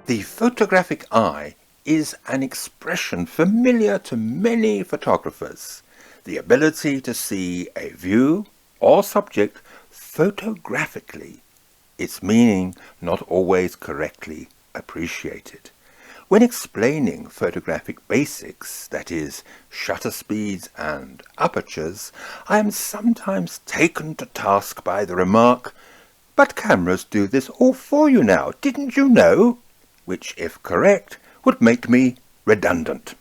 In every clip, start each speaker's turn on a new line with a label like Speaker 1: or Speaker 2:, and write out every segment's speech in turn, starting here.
Speaker 1: The photographic eye is an expression familiar to many photographers, the ability to see a view or subject photographically, its meaning not always correctly appreciated. When explaining photographic basics, that is, shutter speeds and apertures, I am sometimes taken to task by the remark, "But cameras do this all for you now, didn't you know?" which, if correct, would make me redundant.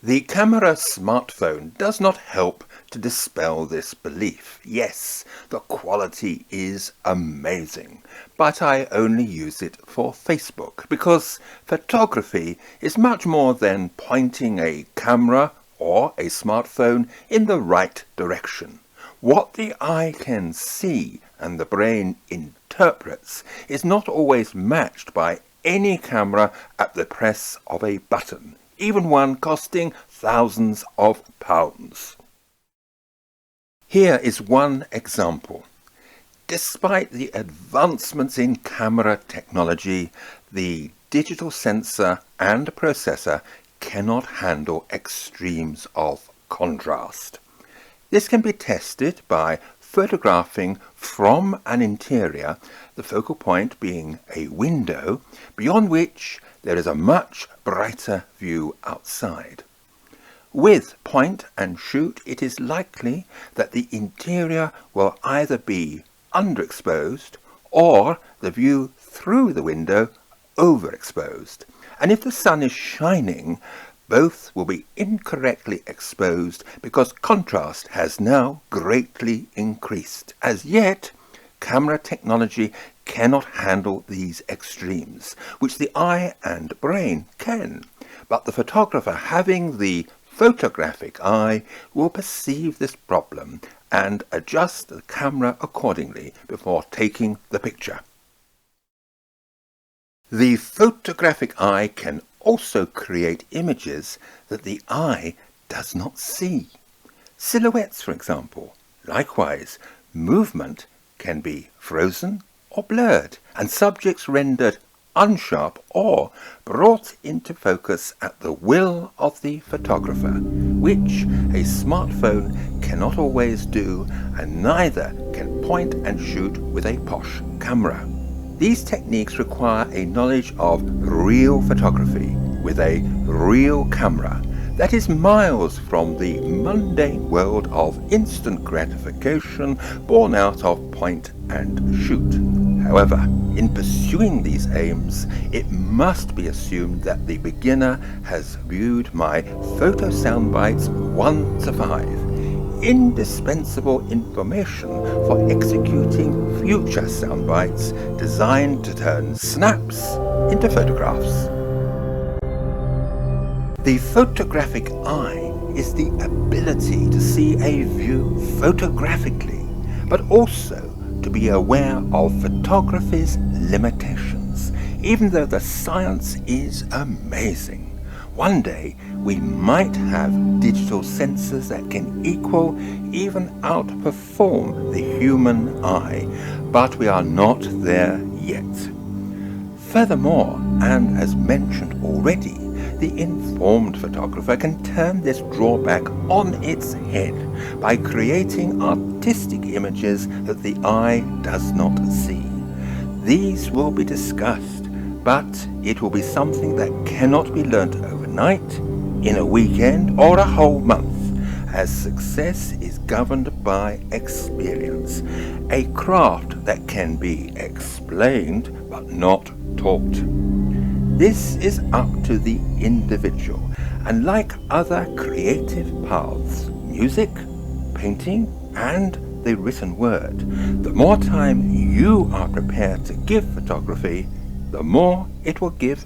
Speaker 1: The camera smartphone does not help to dispel this belief. Yes, the quality is amazing, but I only use it for Facebook because photography is much more than pointing a camera or a smartphone in the right direction. What the eye can see and the brain interprets is not always matched by any camera at the press of a button, even one costing thousands of pounds. Here is one example. Despite the advancements in camera technology, the digital sensor and processor cannot handle extremes of contrast. This can be tested by photographing from an interior, the focal point being a window, beyond which there is a much brighter view outside. With point and shoot, it is likely that the interior will either be underexposed or the view through the window overexposed. And if the sun is shining, both will be incorrectly exposed because contrast has now greatly increased. As yet, camera technology cannot handle these extremes, which the eye and brain can. But the photographer having the photographic eye will perceive this problem and adjust the camera accordingly before taking the picture. The photographic eye can also create images that the eye does not see. Silhouettes, for example. Likewise, movement can be frozen or blurred, and subjects rendered unsharp or brought into focus at the will of the photographer, which a smartphone cannot always do, and neither can point and shoot with a posh camera. These techniques require a knowledge of real photography with a real camera that is miles from the mundane world of instant gratification born out of point and shoot. However, in pursuing these aims, it must be assumed that the beginner has viewed my photo soundbites 1 to 5, indispensable information for executing future soundbites designed to turn snaps into photographs. The photographic eye is the ability to see a view photographically, but also to be aware of photography's limitations, even though the science is amazing. One day we might have digital sensors that can equal, even outperform the human eye, but we are not there yet. Furthermore, and as mentioned already, the informed photographer can turn this drawback on its head by creating artistic images that the eye does not see. These will be discussed, but it will be something that cannot be learnt overnight, in a weekend, or a whole month, as success is governed by experience, a craft that can be explained but not taught. This is up to the individual, and like other creative paths, music, painting, and the written word, the more time you are prepared to give photography, the more it will give